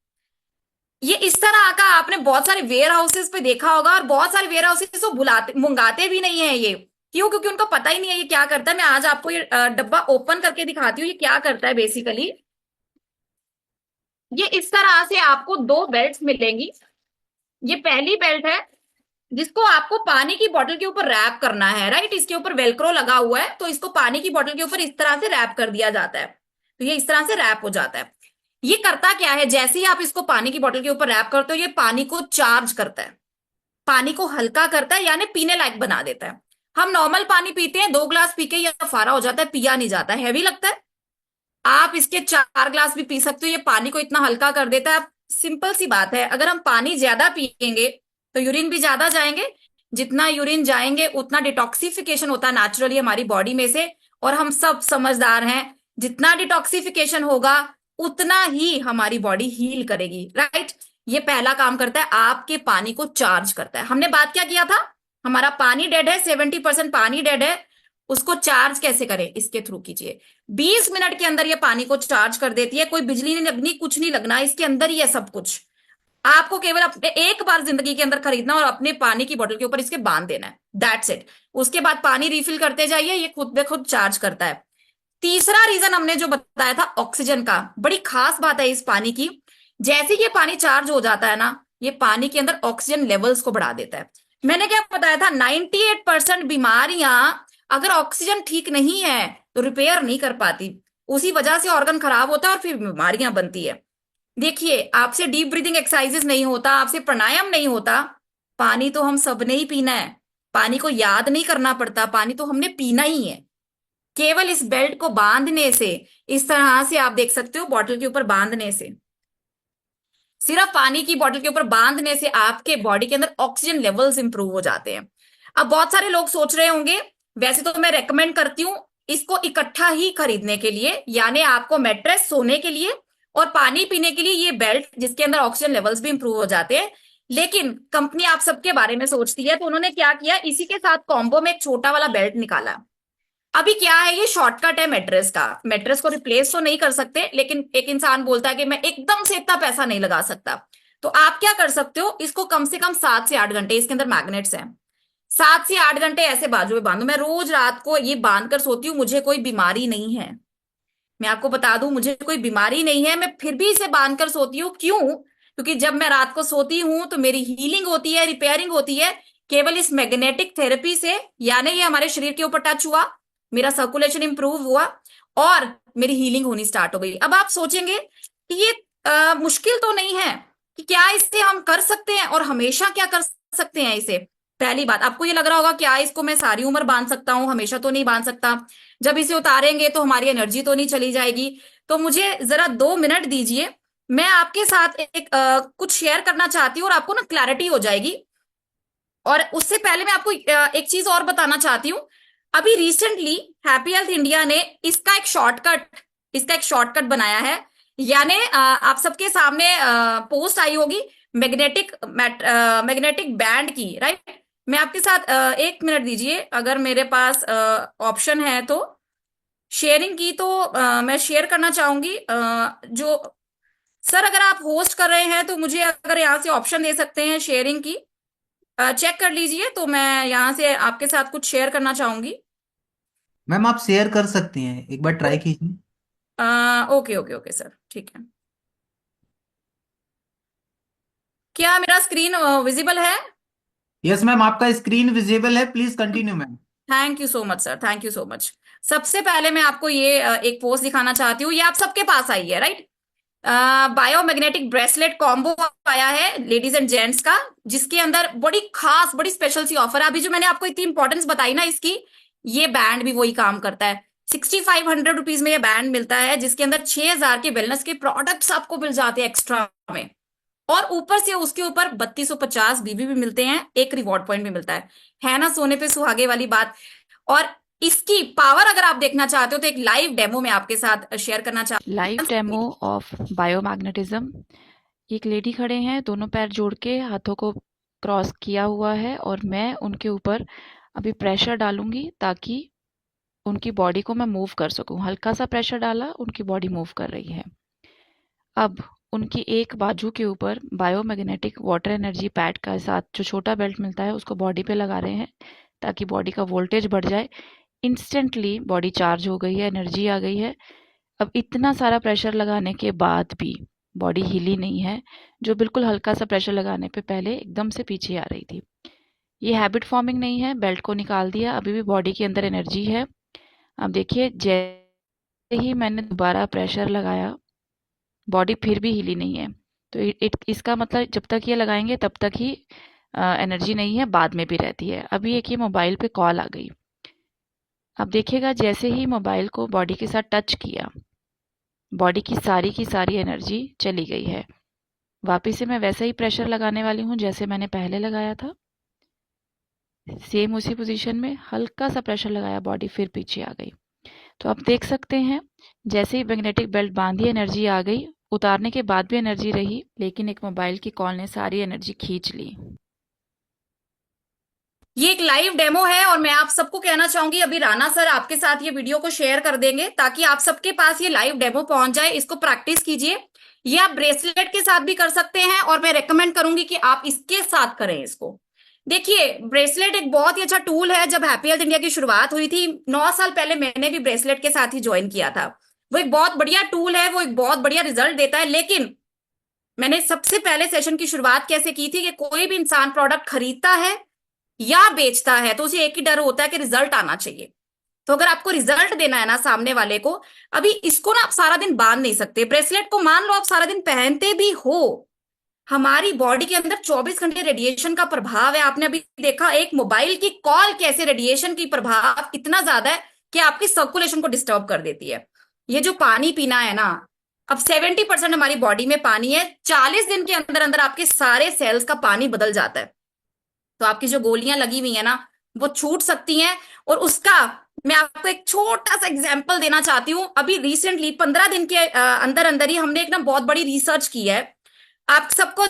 ये इस तरह का आपने बहुत सारे वेयर हाउसेस पे देखा होगा, और बहुत सारे वेयर हाउसेस तो बुलाते मंगाते भी नहीं है ये। क्यों? क्योंकि उनको पता ही नहीं है ये क्या करता है। मैं आज आपको ये डब्बा ओपन करके दिखाती हूँ ये क्या करता है बेसिकली। ये इस तरह से आपको दो बेल्ट्स मिलेंगी। ये पहली बेल्ट है जिसको आपको पानी की बोतल के ऊपर रैप करना है, राइट। इसके ऊपर वेलक्रो लगा हुआ है, तो इसको पानी की बोतल के ऊपर इस तरह से रैप कर दिया जाता है, तो ये इस तरह से रैप हो जाता है। ये करता क्या है, जैसे ही आप इसको पानी की बोतल के ऊपर रैप करते हो, ये पानी को चार्ज करता है, पानी को हल्का करता है, यानी पीने लायक बना देता है। हम नॉर्मल पानी पीते हैं, 2 ग्लास पी के या फारा हो जाता है, पिया नहीं जाता, हैवी लगता है। आप इसके 4 ग्लास भी पी सकते हो, ये पानी को इतना हल्का कर देता है। सिंपल सी बात है, अगर हम पानी ज्यादा पियेंगे तो यूरिन भी ज्यादा जाएंगे। जितना यूरिन जाएंगे उतना डिटॉक्सिफिकेशन होता है नेचुरली हमारी बॉडी में से। और हम सब समझदार हैं, जितना डिटॉक्सिफिकेशन होगा उतना ही हमारी बॉडी हील करेगी, राइट। ये पहला काम करता है, आपके पानी को चार्ज करता है। हमने बात क्या किया था, हमारा पानी डेड है, 70% पानी डेड है, उसको चार्ज कैसे करें, इसके थ्रू कीजिए। 20 मिनट के अंदर ये पानी को चार्ज कर देती है, कोई बिजली नहीं लगनी, कुछ नहीं लगना, इसके अंदर ही है सब कुछ। आपको केवल अपने एक बार जिंदगी के अंदर खरीदना और अपने पानी की बोतल के ऊपर इसके बांध देना है, दैट्स इट। उसके बाद पानी रिफिल करते जाइए, ये खुद ब खुद चार्ज करता है। तीसरा रीजन हमने जो बताया था ऑक्सीजन का, बड़ी खास बात है इस पानी की। जैसे ही ये पानी चार्ज हो जाता है ना, ये पानी के अंदर ऑक्सीजन लेवल्स को बढ़ा देता है। मैंने क्या बताया था, 98% बीमारियां अगर ऑक्सीजन ठीक नहीं है तो रिपेयर नहीं कर पाती, उसी वजह से ऑर्गन खराब होता है और फिर बीमारियां बनती है। देखिए, आपसे डीप ब्रीदिंग एक्सरसाइजेस नहीं होता, आपसे प्राणायाम नहीं होता, पानी तो हम सब ने ही पीना है। पानी को याद नहीं करना पड़ता, पानी तो हमने पीना ही है। केवल इस बेल्ट को बांधने से, इस तरह से आप देख सकते हो, बॉटल के ऊपर बांधने से, सिर्फ पानी की बोतल के ऊपर बांधने से आपके बॉडी के अंदर ऑक्सीजन लेवल्स इंप्रूव हो जाते हैं। अब बहुत सारे लोग सोच रहे होंगे, वैसे तो मैं रेकमेंड करती हूँ इसको इकट्ठा ही खरीदने के लिए, यानी आपको मैट्रेस सोने के लिए और पानी पीने के लिए ये बेल्ट जिसके अंदर ऑक्सीजन लेवल्स भी इंप्रूव हो जाते हैं। लेकिन कंपनी आप सबके बारे में सोचती है, तो उन्होंने क्या किया, इसी के साथ कॉम्बो में एक छोटा वाला बेल्ट निकाला। अभी क्या है, ये शॉर्टकट है मैट्रेस का। मैट्रेस को रिप्लेस तो नहीं कर सकते, लेकिन एक इंसान बोलता है कि मैं एकदम से इतना पैसा नहीं लगा सकता, तो आप क्या कर सकते हो, इसको कम से कम 7 से 8 घंटे, इसके अंदर मैग्नेट्स हैं, 7 से 8 घंटे ऐसे बाजू में बांधो। मैं रोज रात को ये बांध कर सोती हूँ, मुझे कोई बीमारी नहीं है, मैं आपको बता दूं, मुझे कोई बीमारी नहीं है, मैं फिर भी इसे बांध कर सोती हूँ। क्यों? क्योंकि जब मैं रात को सोती हूँ तो मेरी हीलिंग होती है, रिपेयरिंग होती है, केवल इस मैग्नेटिक थेरेपी से। यानी ये हमारे शरीर के ऊपर टच हुआ, मेरा सर्कुलेशन इंप्रूव हुआ और मेरी हीलिंग होनी स्टार्ट हो गई। अब आप सोचेंगे कि ये मुश्किल तो नहीं है, कि क्या इसे हम कर सकते हैं और हमेशा क्या कर सकते हैं इसे। पहली बात, आपको ये लग रहा होगा क्या इसको मैं सारी उम्र बांध सकता हूं, हमेशा तो नहीं बांध सकता, जब इसे उतारेंगे तो हमारी एनर्जी तो नहीं चली जाएगी। तो मुझे जरा 2 मिनट दीजिए, मैं आपके साथ एक कुछ शेयर करना चाहती हूँ और आपको ना क्लैरिटी हो जाएगी। और उससे पहले मैं आपको एक चीज और बताना चाहती हूँ। अभी रिसेंटली हैप्पी हेल्थ इंडिया ने इसका एक शॉर्टकट बनाया है। यानी आप सबके सामने पोस्ट आई होगी मैग्नेटिक बैंड की, राइट। मैं आपके साथ 1 मिनट दीजिए, अगर मेरे पास ऑप्शन है तो शेयरिंग की, तो मैं शेयर करना चाहूंगी। जो सर, अगर आप होस्ट कर रहे हैं तो मुझे अगर यहाँ से ऑप्शन दे सकते हैं शेयरिंग की, चेक कर लीजिए, तो मैं यहाँ से आपके साथ कुछ शेयर करना चाहूंगी। मैम आप शेयर कर सकती हैं, एक बार ट्राई कीजिए। ओके ओके ओके सर, ठीक है। क्या मेरा स्क्रीन विजिबल है? यस मैम, आपका स्क्रीन विजिबल है, please continue ma'am. Thank you so much sir, thank you so much. सबसे पहले मैं आपको ये एक पोस्ट दिखाना चाहती हूँ। ये आप सबके पास आई है, राइट। बायोमैग्नेटिक ब्रेसलेट कॉम्बो आया है लेडीज एंड जेंट्स का, जिसके अंदर बड़ी खास बड़ी स्पेशल सी ऑफर है। अभी जो मैंने आपको इतनी इंपॉर्टेंस बताई ना इसकी, ये बैंड भी वही काम करता है। 6500 रुपीज में ये बैंड मिलता है, जिसके अंदर 6000 के वेलनेस के प्रोडक्ट्स आपको मिल जाते हैं एक्स्ट्रा में। और ऊपर से उसके ऊपर 3250 बीबी भी मिलते हैं, एक रिवॉर्ड पॉइंट भी मिलता है ना, सोने पे सुहागे वाली बात। और इसकी पावर अगर आप देखना चाहते हो तो एक लाइव डेमो में आपके साथ शेयर करना चाहती लाइव डेमो ऑफ बायोमैग्नेटिज्म। एक लेडी खड़े हैं, दोनों पैर जोड़ के हाथों को क्रॉस किया हुआ है, और मैं उनके ऊपर अभी प्रेशर डालूंगी ताकि उनकी बॉडी को मैं मूव कर सकूं। हल्का सा प्रेशर डाला, उनकी बॉडी मूव कर रही है। अब उनकी एक बाजू के ऊपर बायोमैग्नेटिक वाटर एनर्जी पैड का साथ जो छोटा बेल्ट मिलता है उसको बॉडी पे लगा रहे हैं ताकि बॉडी का वोल्टेज बढ़ जाए। इंस्टेंटली बॉडी चार्ज हो गई है, एनर्जी आ गई है। अब इतना सारा प्रेशर लगाने के बाद भी बॉडी हिली नहीं है, जो बिल्कुल हल्का सा प्रेशर लगाने पे पहले एकदम से पीछे आ रही थी। ये हैबिट फॉर्मिंग नहीं है। बेल्ट को निकाल दिया, अभी भी बॉडी के अंदर एनर्जी है। अब देखिए, जैसे ही मैंने दोबारा प्रेशर लगाया, बॉडी फिर भी हिली नहीं है। तो इसका मतलब जब तक ये लगाएंगे तब तक ही एनर्जी नहीं है, बाद में भी रहती है। अभी एक ये मोबाइल पे कॉल आ गई। अब देखिएगा, जैसे ही मोबाइल को बॉडी के साथ टच किया, बॉडी की सारी एनर्जी चली गई है। वापिस से मैं वैसा ही प्रेशर लगाने वाली हूँ जैसे मैंने पहले लगाया था। सेम उसी पोजीशन में हल्का सा प्रेशर लगाया, बॉडी फिर पीछे आ गई। तो आप देख सकते हैं, जैसे ही मैग्नेटिक बेल्ट बांधी एनर्जी आ गई, उतारने के बाद भी एनर्जी रही, लेकिन एक मोबाइल की कॉल ने सारी एनर्जी खींच ली। ये एक लाइव डेमो है और मैं आप सबको कहना चाहूंगी, अभी राणा सर आपके साथ ये वीडियो को शेयर कर देंगे ताकि आप सबके पास ये लाइव डेमो पहुंच जाए। इसको प्रैक्टिस कीजिए। ये आप ब्रेसलेट के साथ भी कर सकते हैं और मैं रेकमेंड करूंगी कि आप इसके साथ करें इसको। देखिए, ब्रेसलेट एक बहुत ही अच्छा टूल है। जब हैप्पी हेल्थ इंडिया की शुरुआत हुई थी 9 साल पहले, मैंने भी ब्रेसलेट के साथ ही ज्वाइन किया था। वो एक बहुत बढ़िया टूल है, वो एक बहुत बढ़िया रिजल्ट देता है। लेकिन मैंने सबसे पहले सेशन की शुरुआत कैसे की थी कि कोई भी इंसान प्रोडक्ट खरीदता है या बेचता है तो उसे एक ही डर होता है कि रिजल्ट आना चाहिए। तो अगर आपको रिजल्ट देना है ना सामने वाले को, अभी इसको ना आप सारा दिन बांध नहीं सकते। ब्रेसलेट को मान लो आप सारा दिन पहनते भी हो, हमारी बॉडी के अंदर 24 घंटे रेडिएशन का प्रभाव है। आपने अभी देखा एक मोबाइल की कॉल कैसे रेडिएशन की प्रभाव इतना ज्यादा है कि आपकी सर्कुलेशन को डिस्टर्ब कर देती है। ये जो पानी पीना है ना, अब 70% हमारी बॉडी में पानी है। 40 दिन के अंदर अंदर आपके सारे सेल्स का पानी बदल जाता है। तो आपकी जो गोलियां लगी हुई है ना, वो छूट सकती हैं। और उसका मैं आपको एक छोटा सा एग्जांपल देना चाहती हूँ। अभी रिसेंटली 15 दिन के अंदर अंदर ही हमने एक ना बहुत बड़ी रिसर्च की है। आप सबको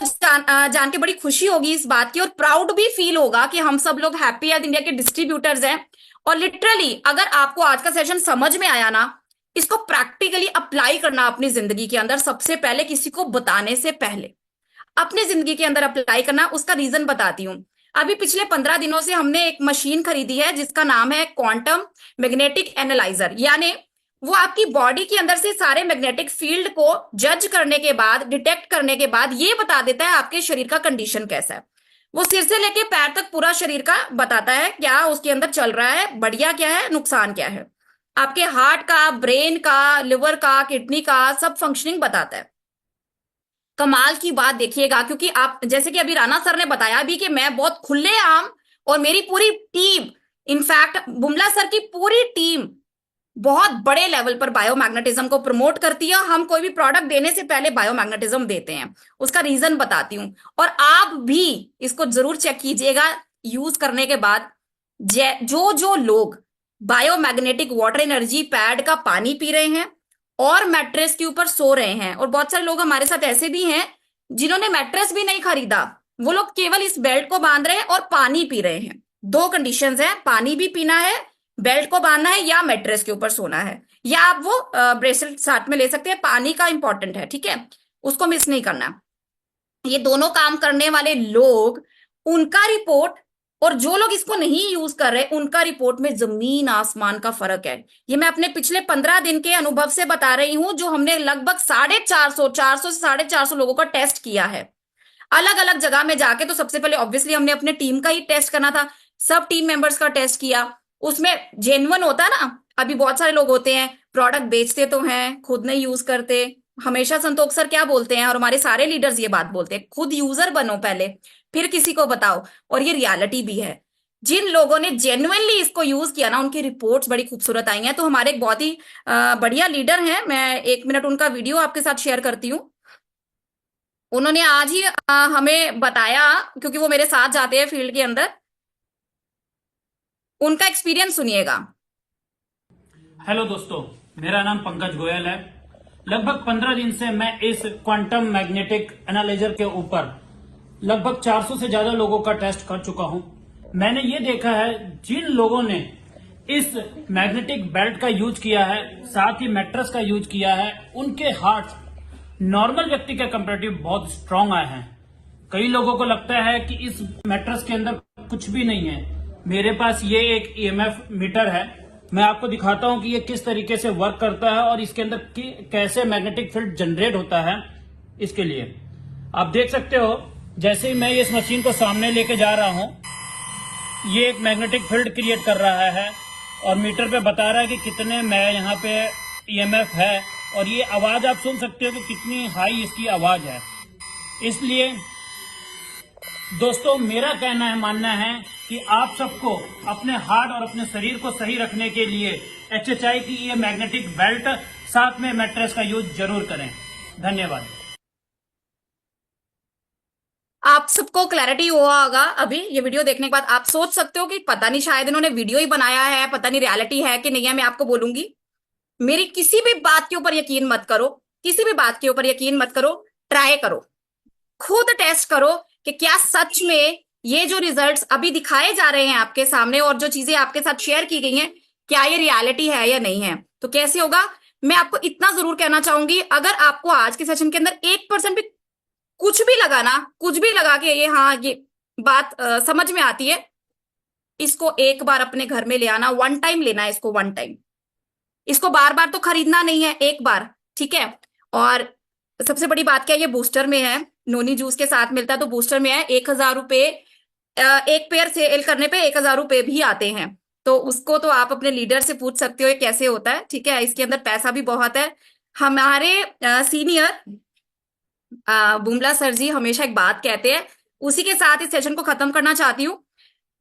जान के बड़ी खुशी होगी इस बात की, और प्राउड भी फील होगा कि हम सब लोग हैप्पी हेल्थ इंडिया के डिस्ट्रीब्यूटर्स हैं। और लिटरली अगर आपको आज का सेशन समझ में आया ना, इसको प्रैक्टिकली अप्लाई करना अपनी जिंदगी के अंदर, सबसे पहले किसी को बताने से पहले अपनी जिंदगी के अंदर अप्लाई करना। उसका रीजन बताती हूँ। अभी पिछले 15 दिनों से हमने एक मशीन खरीदी है जिसका नाम है क्वांटम मैग्नेटिक एनालाइजर। यानी वो आपकी बॉडी के अंदर से सारे मैग्नेटिक फील्ड को जज करने के बाद, डिटेक्ट करने के बाद ये बता देता है आपके शरीर का कंडीशन कैसा है। वो सिर से लेके पैर तक पूरा शरीर का बताता है, क्या उसके अंदर चल रहा है, बढ़िया क्या है, नुकसान क्या है। आपके हार्ट का, ब्रेन का, लिवर का, किडनी का सब फंक्शनिंग बताता है। कमाल की बात देखिएगा, क्योंकि आप जैसे कि अभी राणा सर ने बताया भी कि मैं बहुत खुलेआम, और मेरी पूरी टीम, इनफैक्ट बुमला सर की पूरी टीम बहुत बड़े लेवल पर बायोमैग्नेटिज्म को प्रमोट करती है। हम कोई भी प्रोडक्ट देने से पहले बायोमैग्नेटिज्म देते हैं, उसका रीजन बताती हूँ। और आप भी इसको जरूर चेक कीजिएगा यूज करने के बाद। जो जो लोग बायोमैग्नेटिक वाटर एनर्जी पैड का पानी पी रहे हैं और मैट्रेस के ऊपर सो रहे हैं, और बहुत सारे लोग हमारे साथ ऐसे भी हैं जिन्होंने मैट्रेस भी नहीं खरीदा, वो लोग केवल इस बेल्ट को बांध रहे हैं और पानी पी रहे हैं। दो कंडीशंस हैं, पानी भी पीना है, बेल्ट को बांधना है, या मैट्रेस के ऊपर सोना है, या आप वो ब्रेसलेट साथ में ले सकते हैं। पानी का इंपॉर्टेंट है, ठीक है, उसको मिस नहीं करना। ये दोनों काम करने वाले लोग, उनका रिपोर्ट और जो लोग इसको नहीं यूज कर रहे उनका रिपोर्ट में जमीन आसमान का फर्क है। ये मैं अपने पिछले 15 दिन के अनुभव से बता रही हूं, जो हमने लगभग 450 से 450 लोगों का टेस्ट किया है अलग अलग जगह में जाके। तो सबसे पहले ऑब्वियसली हमने अपने टीम का ही टेस्ट करना था, सब टीम मेंबर्स का टेस्ट किया, उसमें जेन्युइन होता है ना। अभी बहुत सारे लोग होते हैं प्रोडक्ट बेचते तो हैं, खुद नहीं यूज करते। हमेशा संतोष सर क्या बोलते हैं, और हमारे सारे लीडर्स ये बात बोलते हैं, खुद यूजर बनो पहले, फिर किसी को बताओ। और ये रियलिटी भी है। जिन लोगों ने जेन्युइनली इसको यूज किया ना, उनकी रिपोर्ट्स बड़ी खूबसूरत आई हैं। तो हमारे एक बहुत ही बढ़िया लीडर हैं, मैं 1 मिनट उनका वीडियो आपके साथ शेयर करती हूँ। उन्होंने आज ही हमें बताया, क्योंकि वो मेरे साथ जाते हैं फील्ड के अंदर, उनका एक्सपीरियंस सुनिएगा। हेलो दोस्तों, मेरा नाम पंकज गोयल है। लगभग 15 दिन से मैं इस क्वांटम मैग्नेटिक एनालाइजर के ऊपर लगभग 400 से ज्यादा लोगों का टेस्ट कर चुका हूं। मैंने ये देखा है, जिन लोगों ने इस मैग्नेटिक बेल्ट का यूज किया है, साथ ही मैट्रेस का यूज किया है, उनके हार्ट नॉर्मल व्यक्ति के कंपेरेटिव बहुत स्ट्रांग आए हैं। कई लोगों को लगता है कि इस मैट्रेस के अंदर कुछ भी नहीं है। मेरे पास ये एक ईएमएफ मीटर है, मैं आपको दिखाता हूं कि ये किस तरीके से वर्क करता है और इसके अंदर कैसे मैग्नेटिक फील्ड जनरेट होता है। इसके लिए आप देख सकते हो, जैसे ही मैं इस मशीन को सामने लेके जा रहा हूं, ये एक मैग्नेटिक फील्ड क्रिएट कर रहा है और मीटर पे बता रहा है कि कितने में यहाँ पे ईएमएफ है। और ये आवाज आप सुन सकते हो कि कितनी हाई इसकी आवाज है। इसलिए दोस्तों, मेरा कहना है, मानना है कि आप सबको अपने हार्ट और अपने शरीर को सही रखने के लिए एचएचआई की ये मैग्नेटिक बेल्ट साथ में मैट्रेस का यूज जरूर करें। धन्यवाद। आप सबको क्लैरिटी हुआ होगा अभी ये वीडियो देखने के बाद। आप सोच सकते हो कि पता नहीं, शायद इन्होंने वीडियो ही बनाया है, पता नहीं रियलिटी है कि नहीं है। मैं आपको बोलूंगी, मेरी किसी भी बात के ऊपर यकीन मत करो, किसी भी बात के ऊपर यकीन मत करो, ट्राई करो, खुद टेस्ट करो कि क्या सच में ये जो रिजल्ट्स अभी दिखाए जा रहे हैं आपके सामने और जो चीजें आपके साथ शेयर की गई हैं, क्या ये रियलिटी है या नहीं है। तो कैसे होगा, मैं आपको इतना जरूर कहना चाहूंगी, अगर आपको आज के सेशन के अंदर 1% भी कुछ भी लगा ना, कुछ भी लगा कि ये हाँ ये बात समझ में आती है, इसको एक बार अपने घर में ले आना, 1 टाइम लेना है इसको, 1 टाइम। इसको बार बार तो खरीदना नहीं है, एक बार, ठीक है। और सबसे बड़ी बात क्या है, ये बूस्टर में है, नोनी जूस के साथ मिलता है, तो बूस्टर में है। 1000 रुपए एक पेयर सेल करने पे 1000 रुपए भी आते हैं। तो उसको तो आप अपने लीडर से पूछ सकते हो ये कैसे होता है, ठीक है। इसके अंदर पैसा भी बहुत है। हमारे सीनियर बुमला सर जी हमेशा एक बात कहते हैं, उसी के साथ इस सेशन को खत्म करना चाहती हूँ।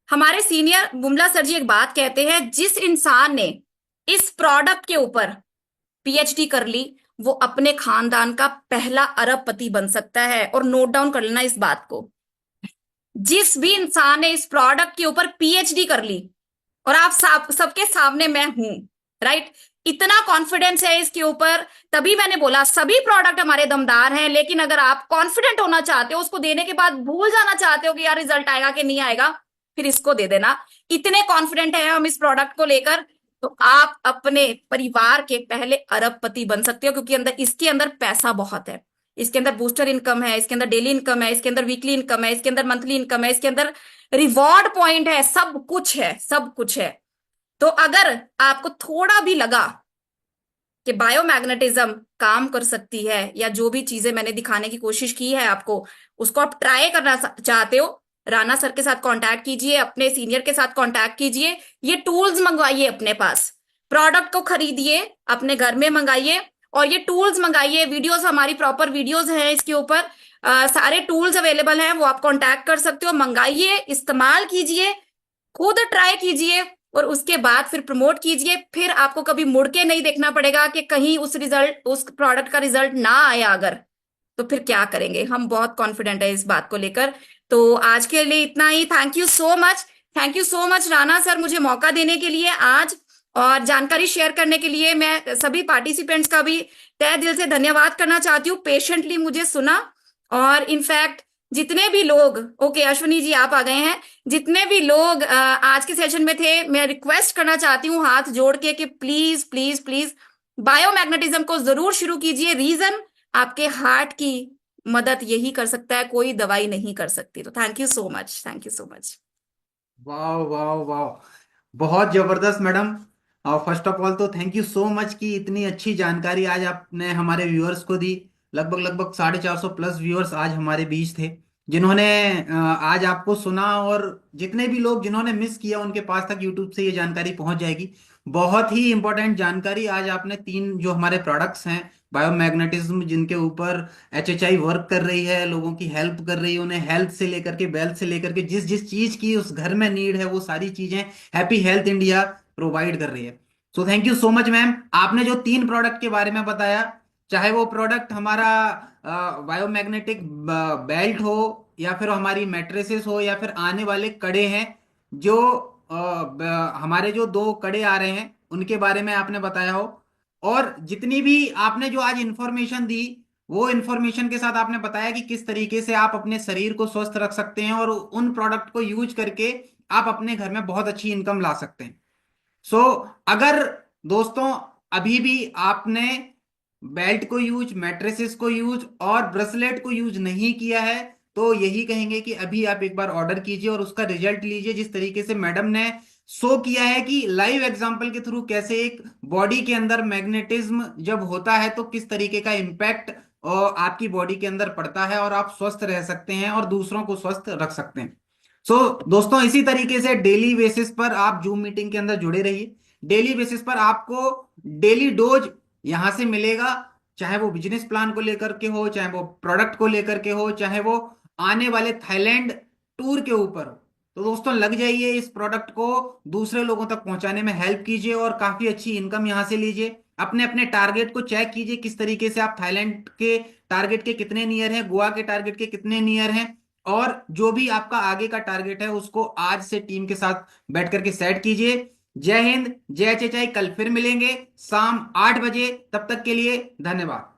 हमारे सीनियर बुमला सर जी एक बात कहते हैं, जिस इंसान ने इस प्रोडक्ट के ऊपर पीएचडी कर ली, वो अपने खानदान का पहला अरबपति बन सकता है। और नोट डाउन कर लेना इस बात को, जिस भी इंसान ने इस प्रोडक्ट के ऊपर पीएचडी कर ली, और आप सबके सामने मैं हूं, राइट, इतना कॉन्फिडेंस है इसके ऊपर, तभी मैंने बोला सभी प्रोडक्ट हमारे दमदार हैं। लेकिन अगर आप कॉन्फिडेंट होना चाहते हो, उसको देने के बाद भूल जाना चाहते हो कि यार रिजल्ट आएगा कि नहीं आएगा, फिर इसको दे देना। इतने कॉन्फिडेंट है हम इस प्रोडक्ट को लेकर, तो आप अपने परिवार के पहले अरबपति बन सकते हो, क्योंकि इसके अंदर पैसा बहुत है। इसके अंदर बूस्टर इनकम है, इसके अंदर डेली इनकम है, इसके अंदर वीकली इनकम है, इसके अंदर मंथली इनकम है, इसके अंदर रिवॉर्ड पॉइंट है, सब कुछ है, सब कुछ है। तो अगर आपको थोड़ा भी लगा कि बायोमैग्नेटिज्म काम कर सकती है, या जो भी चीजें मैंने दिखाने की कोशिश की है आपको, उसको आप ट्राई करना चाहते हो, राणा सर के साथ कांटेक्ट कीजिए, अपने सीनियर के साथ कांटेक्ट कीजिए, ये टूल्स मंगवाइए अपने पास, प्रोडक्ट को खरीदिए, अपने घर में मंगाइए और ये टूल्स मंगाइए। वीडियोस हमारी प्रॉपर वीडियोस हैं इसके ऊपर, सारे टूल्स अवेलेबल हैं, वो आप कांटेक्ट कर सकते हो, मंगाइए, इस्तेमाल कीजिए, खुद ट्राई कीजिए, और उसके बाद फिर प्रमोट कीजिए। फिर आपको कभी मुड़ के नहीं देखना पड़ेगा कि कहीं उस प्रोडक्ट का रिजल्ट ना आया अगर, तो फिर क्या करेंगे। हम बहुत कॉन्फिडेंट है इस बात को लेकर। तो आज के लिए इतना ही। Thank you so much, thank you so much Rana sir, मुझे मौका देने के लिए आज और जानकारी शेयर करने के लिए। मैं सभी पार्टिसिपेंट्स का भी तहे दिल से धन्यवाद करना चाहती हूँ, पेशेंटली मुझे सुना। और इनफैक्ट जितने भी लोग, ओके अश्विनी जी आप आ गए हैं, जितने भी लोग आज के सेशन में थे, मैं रिक्वेस्ट करना चाहती हूँ हाथ जोड़ के कि प्लीज प्लीज प्लीज बायोमैग्नेटिज्म को जरूर शुरू कीजिए। रीजन, आपके हार्ट की मदद यही कर सकता है, कोई दवाई नहीं कर सकती। तो thank you so much, thank you so much. वाह वाह वाह, बहुत जबरदस्त मैडम। फर्स्ट ऑफ ऑल तो थैंक यू सो मच कि इतनी अच्छी जानकारी आज आपने हमारे व्यूअर्स को दी। लगभग लगभग 450 प्लस व्यूअर्स आज हमारे बीच थे, जिन्होंने आज आपको सुना, और जितने भी लोग जिन्होंने मिस किया उनके पास तक यूट्यूब से ये जानकारी पहुंच जाएगी। बहुत ही इंपॉर्टेंट जानकारी आज आपने, तीन जो हमारे प्रोडक्ट्स हैं बायोमैग्नेटिज्म, जिनके ऊपर एचएचआई वर्क कर रही है, लोगों की हेल्प कर रही है, उन्हें हेल्थ से लेकर के वेल्थ से लेकर के जिस जिस चीज की उस घर में नीड है वो सारी चीजें हैप्पी हेल्थ इंडिया प्रोवाइड कर रही है। So thank you so much ma'am. आपने जो तीन प्रोडक्ट के बारे में बताया, चाहे वो प्रोडक्ट हमारा बायोमैग्नेटिक बेल्ट हो, या फिर हमारी मैट्रेसेस हो, या फिर आने वाले कड़े हैं, जो हमारे जो दो कड़े आ रहे हैं उनके बारे में आपने बताया हो, और जितनी भी आपने जो आज इंफॉर्मेशन दी, वो इंफॉर्मेशन के साथ आपने बताया कि किस तरीके से आप अपने शरीर को स्वस्थ रख सकते हैं, और उन प्रोडक्ट को यूज करके आप अपने घर में बहुत अच्छी इनकम ला सकते हैं। सो अगर दोस्तों अभी भी आपने बेल्ट को यूज, मैट्रेसेस को यूज और ब्रेसलेट को यूज नहीं किया है, तो यही कहेंगे कि अभी आप एक बार ऑर्डर कीजिए और उसका रिजल्ट लीजिए। जिस तरीके से मैडम ने शो किया है कि लाइव एग्जांपल के थ्रू कैसे एक बॉडी के अंदर मैग्नेटिज्म जब होता है तो किस तरीके का इम्पैक्ट आपकी बॉडी के अंदर पड़ता है, और आप स्वस्थ रह सकते हैं और दूसरों को स्वस्थ रख सकते हैं। दोस्तों इसी तरीके से डेली बेसिस पर आप जूम मीटिंग के अंदर जुड़े रहिए। डेली बेसिस पर आपको डेली डोज यहां से मिलेगा, चाहे वो बिजनेस प्लान को लेकर के हो, चाहे वो प्रोडक्ट को लेकर के हो, चाहे वो आने वाले थाईलैंड टूर के ऊपर हो। तो दोस्तों लग जाइए, इस प्रोडक्ट को दूसरे लोगों तक पहुंचाने में हेल्प कीजिए और काफी अच्छी इनकम यहां से लीजिए। अपने अपने टारगेट को चेक कीजिए, किस तरीके से आप थाईलैंड के टारगेट के कितने नियर हैं, गोवा के टारगेट के कितने नियर हैं, और जो भी आपका आगे का टारगेट है उसको आज से टीम के साथ बैठ करके सेट कीजिए। जय हिंद, जय चेचाई। कल फिर मिलेंगे शाम 8 बजे, तब तक के लिए धन्यवाद।